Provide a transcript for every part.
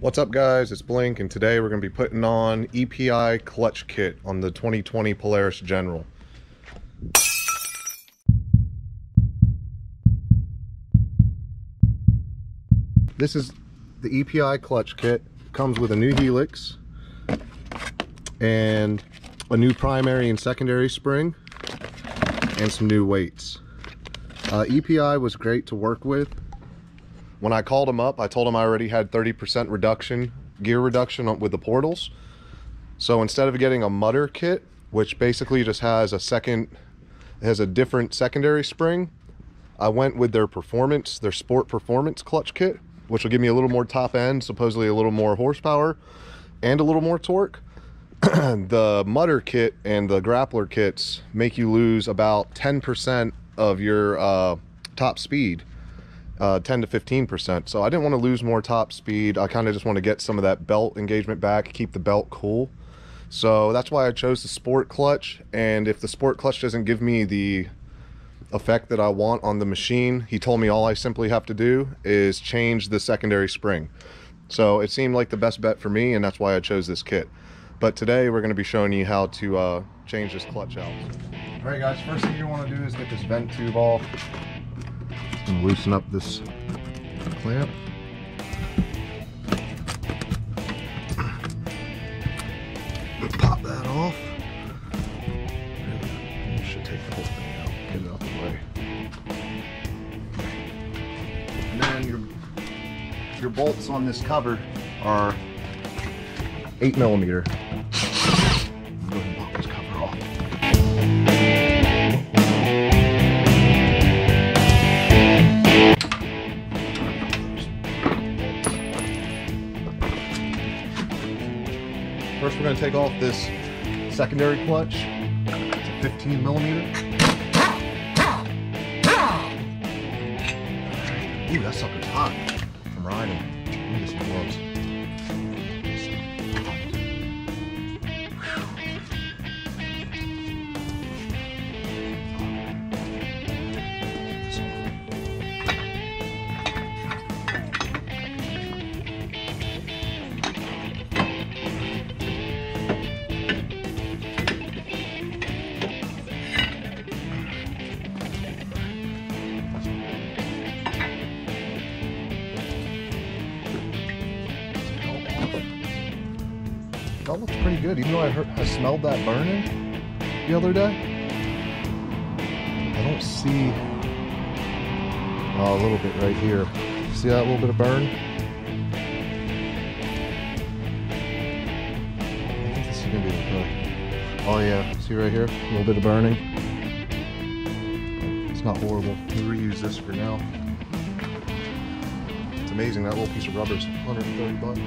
What's up guys, it's Blink, and today we're going to be putting on EPI clutch kit on the 2020 Polaris General. This is the EPI clutch kit. It comes with a new helix and a new primary and secondary spring and some new weights. EPI was great to work with. When I called them up, I told them I already had 30% reduction, gear reduction with the portals. So instead of getting a mutter kit, which basically just has a different secondary spring, I went with their sport performance clutch kit, which will give me a little more top end, supposedly a little more horsepower and a little more torque. The mutter kit and the grappler kits make you lose about 10% of your top speed. 10 to 15%. So I didn't want to lose more top speed. I kind of just want to get some of that belt engagement back, keep the belt cool. So that's why I chose the sport clutch. And if the sport clutch doesn't give me the effect that I want on the machine, he told me all I simply have to do is change the secondary spring. So it seemed like the best bet for me, and that's why I chose this kit. But today we're going to be showing you how to change this clutch out. All right guys, first thing you want to do is get this vent tube off. And loosen up this clamp. Pop that off. You should take the whole thing out. Get it out the way. And then your bolts on this cover are 8mm. Go ahead and pop this cover off. First, we're going to take off this secondary clutch. It's a 15mm. Ooh, that sucker's hot from riding. Let me get some gloves. That looks pretty good, even though I smelled that burning the other day. I don't see a little bit right here. See that little bit of burn? I think this is gonna be okay. Oh yeah, see right here? A little bit of burning. It's not horrible. We'll reuse this for now. It's amazing, that little piece of rubber is 130 bucks.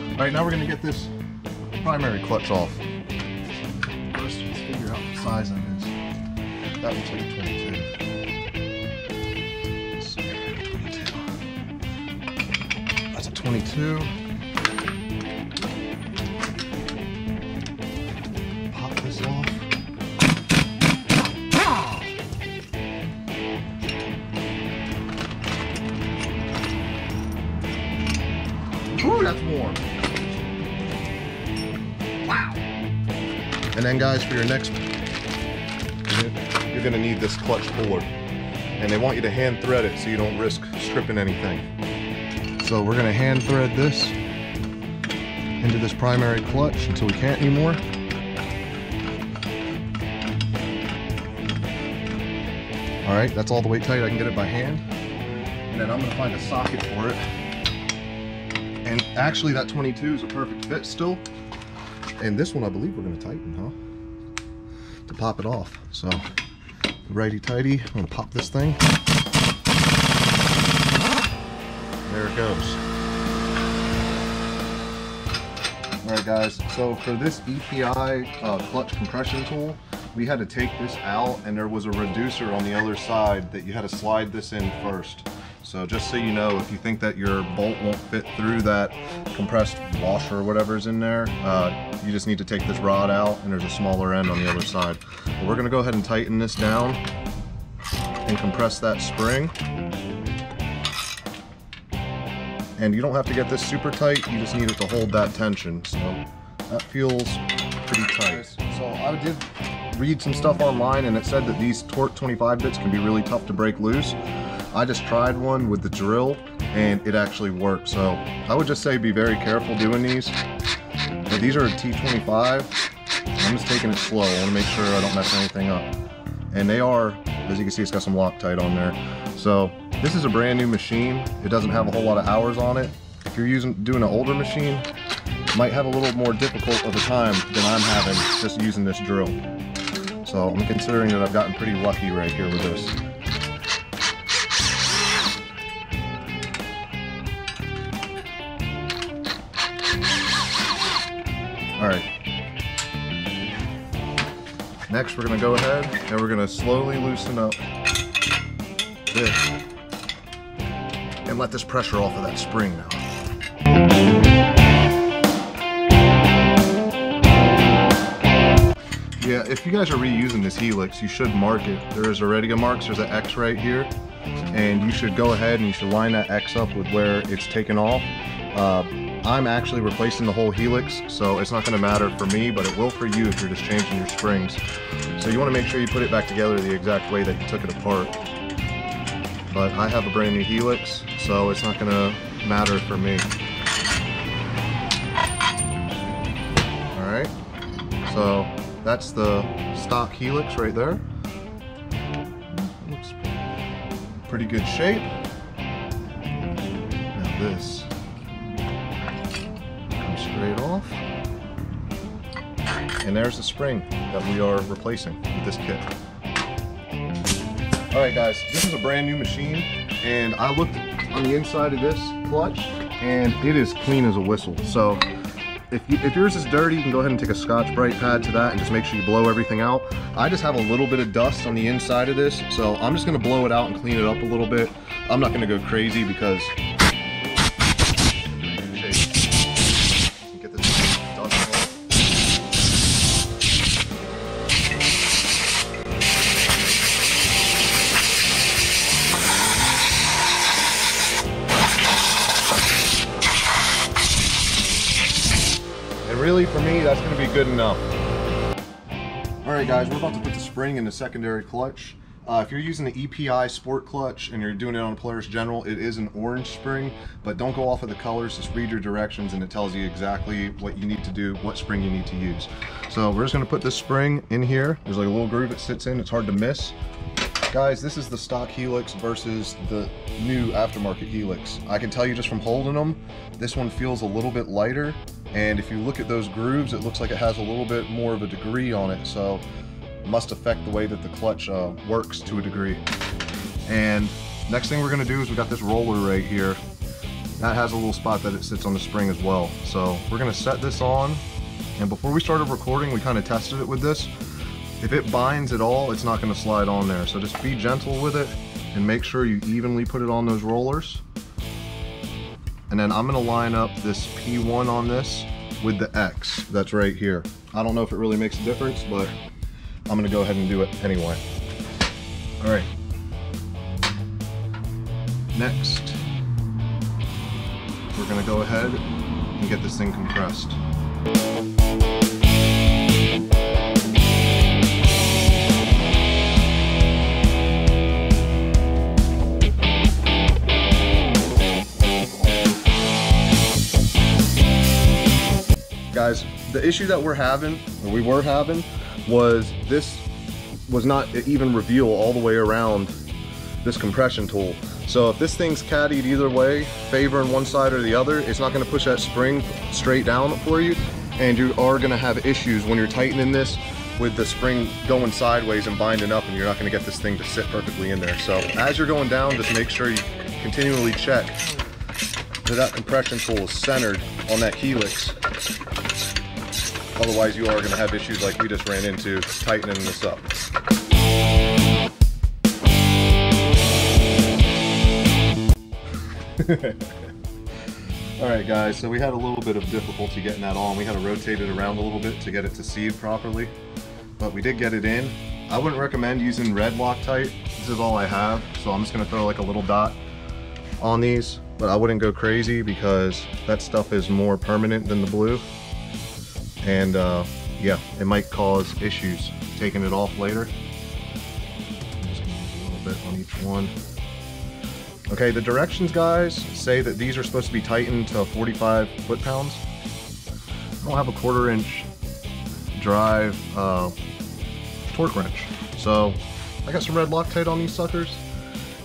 All right, now we're gonna get this primary clutch off. First, let's figure out what size that is. That looks like a 22. Let's see, 22. That's a 22. Pop this off. Ooh, that's warm. Wow. And then guys, for your next, you're gonna need this clutch puller. And they want you to hand thread it so you don't risk stripping anything. So we're gonna hand thread this into this primary clutch until we can't anymore. All right, that's all the way tight I can get it by hand. And then I'm gonna find a socket for it. And actually that 22 is a perfect fit still. And this one I believe we're gonna tighten, huh? To pop it off. So, righty tighty, I'm gonna pop this thing. There it goes. All right guys, so for this EPI clutch compression tool, we had to take this out, and there was a reducer on the other side that you had to slide this in first. So just so you know, if you think that your bolt won't fit through that compressed washer or whatever's in there, you just need to take this rod out, and there's a smaller end on the other side. But we're gonna go ahead and tighten this down and compress that spring. And you don't have to get this super tight, you just need it to hold that tension. So that feels pretty tight. So I did read some stuff online and it said that these torque 25 bits can be really tough to break loose. I just tried one with the drill and it actually worked. So I would just say be very careful doing these. But these are a T25. I'm just taking it slow. I want to make sure I don't mess anything up. And they are, as you can see, it's got some Loctite on there. So this is a brand new machine. It doesn't have a whole lot of hours on it. If you're doing an older machine, it might have a little more difficult of a time than I'm having just using this drill. So I'm considering that I've gotten pretty lucky right here with this. All right. Next, we're gonna go ahead and we're gonna slowly loosen up this and let this pressure off of that spring now. Yeah, if you guys are reusing this helix, you should mark it. There is already a mark, so there's an X right here, and you should go ahead and you should line that X up with where it's taken off. I'm actually replacing the whole helix, so it's not going to matter for me, but it will for you if you're just changing your springs. So you want to make sure you put it back together the exact way that you took it apart. But I have a brand new helix, so it's not going to matter for me. Alright, so that's the stock helix right there. Looks pretty good shape. Now this comes straight off. And there's the spring that we are replacing with this kit. Alright guys, this is a brand new machine, and I looked on the inside of this clutch and it is clean as a whistle. So if yours is dirty, you can go ahead and take a Scotch-Brite pad to that and just make sure you blow everything out. I just have a little bit of dust on the inside of this, so I'm just going to blow it out and clean it up a little bit. I'm not going to go crazy because get this dust off. Really, for me, that's going to be good enough. Alright guys, we're about to put the spring in the secondary clutch. If you're using the EPI Sport Clutch and you're doing it on a Polaris General, it is an orange spring, but don't go off of the colors, just read your directions and it tells you exactly what you need to do, what spring you need to use. So we're just going to put this spring in here. There's like a little groove it sits in, it's hard to miss. Guys, this is the stock helix versus the new aftermarket helix. I can tell you just from holding them, this one feels a little bit lighter. And if you look at those grooves, it looks like it has a little bit more of a degree on it, so it must affect the way that the clutch works to a degree. And next thing we're going to do is we got this roller right here. That has a little spot that it sits on the spring as well. So we're going to set this on, and before we started recording, we kind of tested it with this. If it binds at all, it's not going to slide on there, so just be gentle with it and make sure you evenly put it on those rollers. And then I'm going to line up this P1 on this with the X that's right here. I don't know if it really makes a difference, but I'm going to go ahead and do it anyway. Alright. Next, we're going to go ahead and get this thing compressed. Guys, the issue that we were having, was this was not even reveal all the way around this compression tool. So if this thing's caddied either way, favoring one side or the other, it's not going to push that spring straight down for you, and you are going to have issues when you're tightening this with the spring going sideways and binding up, and you're not going to get this thing to sit perfectly in there. So as you're going down, just make sure you continually check that compression tool is centered on that helix. Otherwise you are going to have issues like we just ran into tightening this up. Alright guys, so we had a little bit of difficulty getting that on. We had to rotate it around a little bit to get it to seat properly, but we did get it in. I wouldn't recommend using red Loctite. This is all I have, so I'm just going to throw like a little dot on these, but I wouldn't go crazy because that stuff is more permanent than the blue. And yeah, it might cause issues taking it off later. I'm just gonna use a little bit on each one. Okay, the directions, guys, say that these are supposed to be tightened to 45 foot-pounds. I don't have a 1/4 inch drive torque wrench, so I got some red Loctite on these suckers,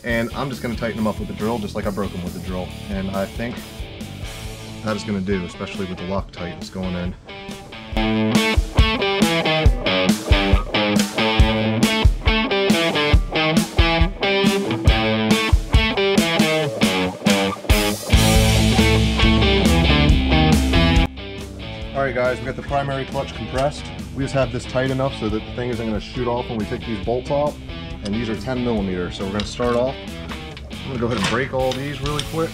and I'm just going to tighten them up with the drill, just like I broke them with the drill. And I think that is going to do, especially with the Loctite that's going in. Alright guys, we got the primary clutch compressed. We just have this tight enough so that the thing isn't going to shoot off when we take these bolts off. And these are 10mm, so we're going to start off. I'm going to go ahead and break all these really quick.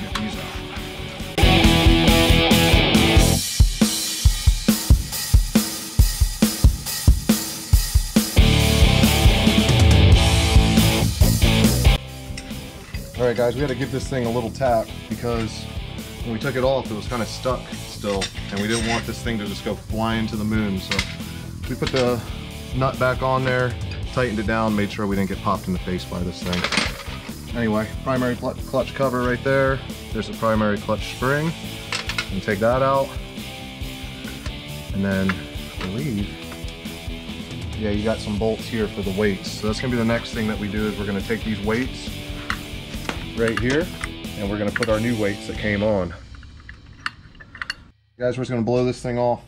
Get these out. Alright guys, we had to give this thing a little tap because when we took it off it was kind of stuck still, and we didn't want this thing to just go flying to the moon. So we put the nut back on there, tightened it down, made sure we didn't get popped in the face by this thing. Anyway, primary clutch cover right there. There's the primary clutch spring. And take that out. And then I believe, yeah, you got some bolts here for the weights. So that's gonna be the next thing that we do, is we're gonna take these weights right here, and we're going to put our new weights that came on. Guys, we're just going to blow this thing off.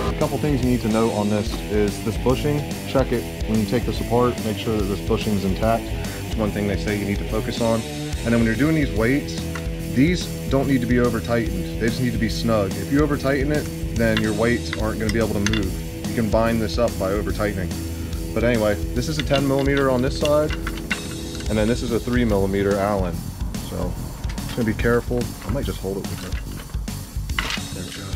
A couple things you need to note on this is this bushing. Check it when you take this apart, make sure that this bushing is intact. It's one thing they say you need to focus on. And then when you're doing these weights, these don't need to be over tightened. They just need to be snug. If you over tighten it, then your weights aren't going to be able to move. You can bind this up by over tightening. But anyway, this is a 10mm on this side, and then this is a 3mm Allen. So just gonna be careful. I might just hold it with it. There it goes.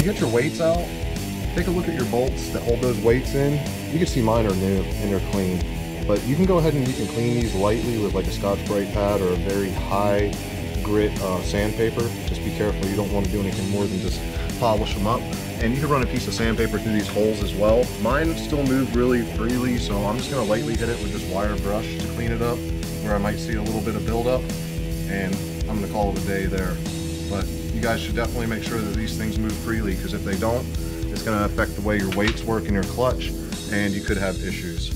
Get your weights out, take a look at your bolts that hold those weights in. You can see mine are new and they're clean, but you can go ahead and you can clean these lightly with like a Scotch-Brite pad or a very high grit sandpaper. Just be careful, you don't want to do anything more than just polish them up. And you can run a piece of sandpaper through these holes as well. Mine still move really freely, so I'm just going to lightly hit it with this wire brush to clean it up where I might see a little bit of buildup, and I'm going to call it a day there. But you guys should definitely make sure that these things move freely, because if they don't, it's going to affect the way your weights work in your clutch, and you could have issues.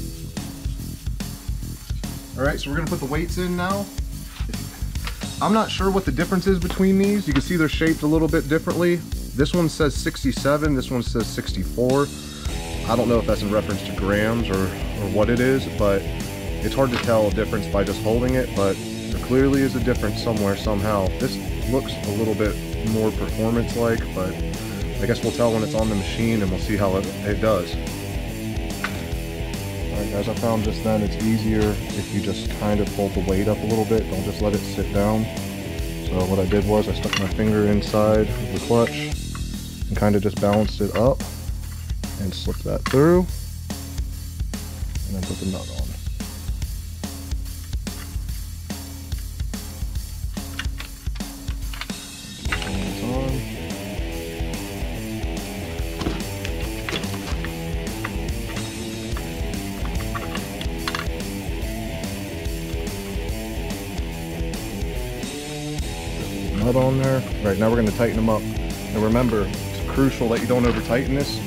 Alright, so we're going to put the weights in now. I'm not sure what the difference is between these. You can see they're shaped a little bit differently. This one says 67, this one says 64. I don't know if that's in reference to grams or what it is, but it's hard to tell a difference by just holding it, but there clearly is a difference somewhere, somehow. This looks a little bit more performance-like, but I guess we'll tell when it's on the machine and we'll see how it does. Alright guys, I found just then it's easier if you just kind of hold the weight up a little bit, don't just let it sit down. So what I did was I stuck my finger inside of the clutch and kind of just balanced it up and slipped that through, and then put the nut on. Nut on there. Right, now we're going to tighten them up. And remember, crucial that you don't over tighten this,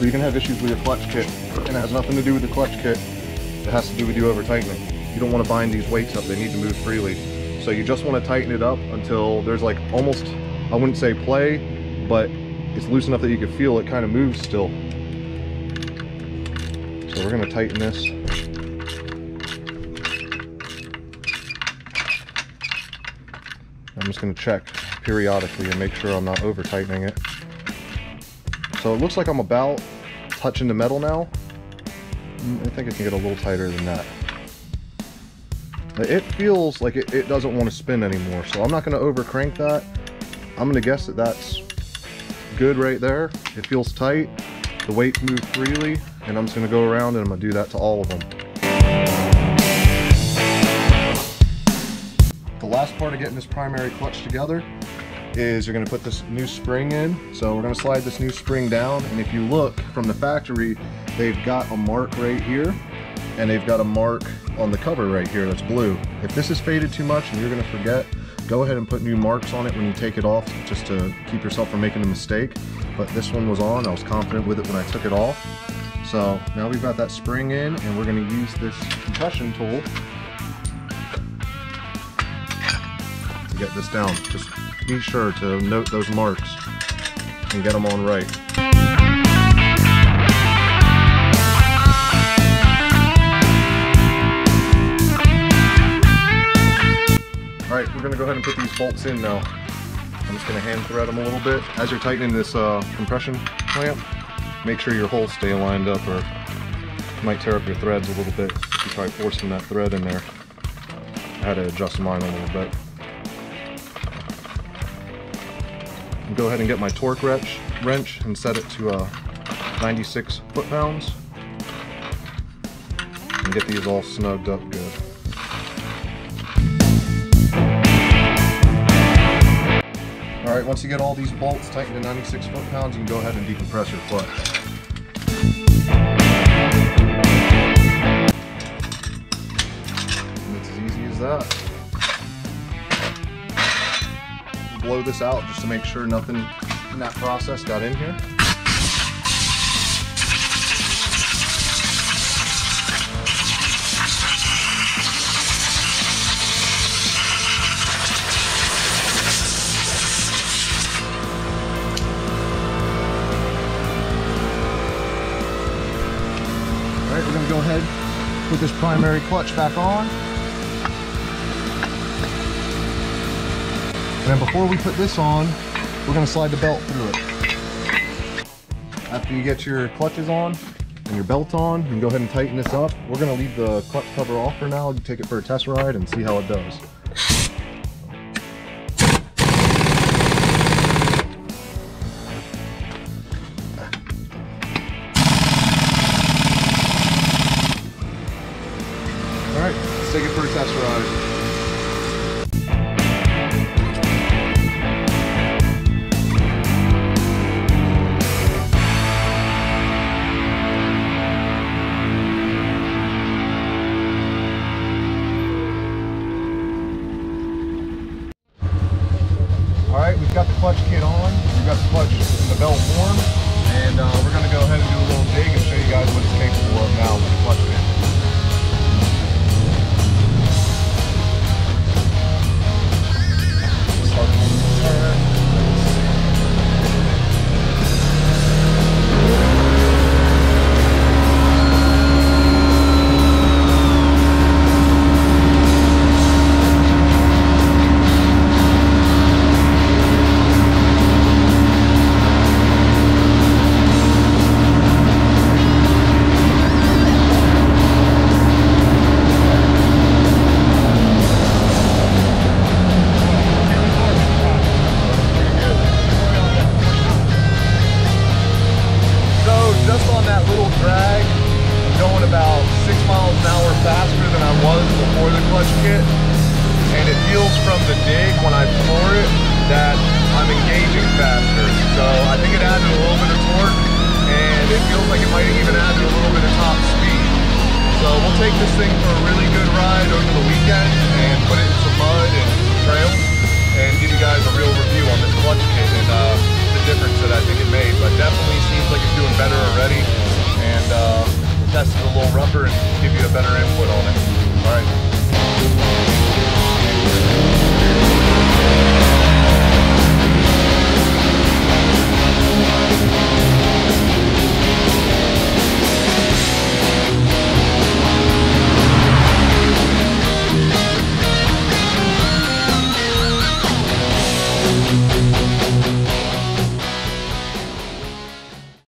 or you can have issues with your clutch kit, and it has nothing to do with the clutch kit. It has to do with you over tightening. You don't want to bind these weights up, they need to move freely. So you just want to tighten it up until there's like almost, I wouldn't say play, but it's loose enough that you can feel it kind of moves still. So we're going to tighten this. I'm just going to check periodically and make sure I'm not over tightening it. So it looks like I'm about touching the metal now. I think I can get a little tighter than that. It feels like it doesn't want to spin anymore, so I'm not going to over crank that. I'm going to guess that that's good right there. It feels tight, the weights move freely, and I'm just going to go around and I'm going to do that to all of them. The last part of getting this primary clutch together is you're going to put this new spring in. So we're going to slide this new spring down, and if you look from the factory, they've got a mark right here, and they've got a mark on the cover right here that's blue. If this is faded too much and you're going to forget, go ahead and put new marks on it when you take it off, just to keep yourself from making a mistake. But this one was on, I was confident with it when I took it off. So now we've got that spring in, and we're going to use this compression tool to get this down. Just be sure to note those marks and get them on right. Alright, we're going to go ahead and put these bolts in now. I'm just going to hand thread them a little bit. As you're tightening this compression clamp, make sure your holes stay lined up, or you might tear up your threads a little bit if you try forcing that thread in there. I had to adjust mine a little bit. I'll go ahead and get my torque wrench and set it to 96 foot-pounds and get these all snugged up good. Alright, once you get all these bolts tightened to 96 foot-pounds, you can go ahead and decompress your clutch. And it's as easy as that. Blow this out just to make sure nothing in that process got in here. Alright, we're going to go ahead, put this primary clutch back on. And then before we put this on, we're going to slide the belt through it. After you get your clutches on and your belt on, you can go ahead and tighten this up. We're going to leave the clutch cover off for now. You take it for a test ride and see how it does. Alright, let's take it for a test ride. Alright, we've got the clutch kit on, we've got the clutch in the belt form, and we're going to go ahead and do a little dig and show you guys what it's capable of now with the clutch kit. Start to turn. Just on that little drag, going about 6 miles an hour faster than I was before the clutch kit, and it feels from the dig when I floor it that I'm engaging faster. So I think it added a little bit of torque, and it feels like it might have even added a little bit of top speed. So we'll take this thing for a really good ride over the weekend and put it in some mud and some trails and give you guys a real review on this clutch kit. And the difference that I think it made, but definitely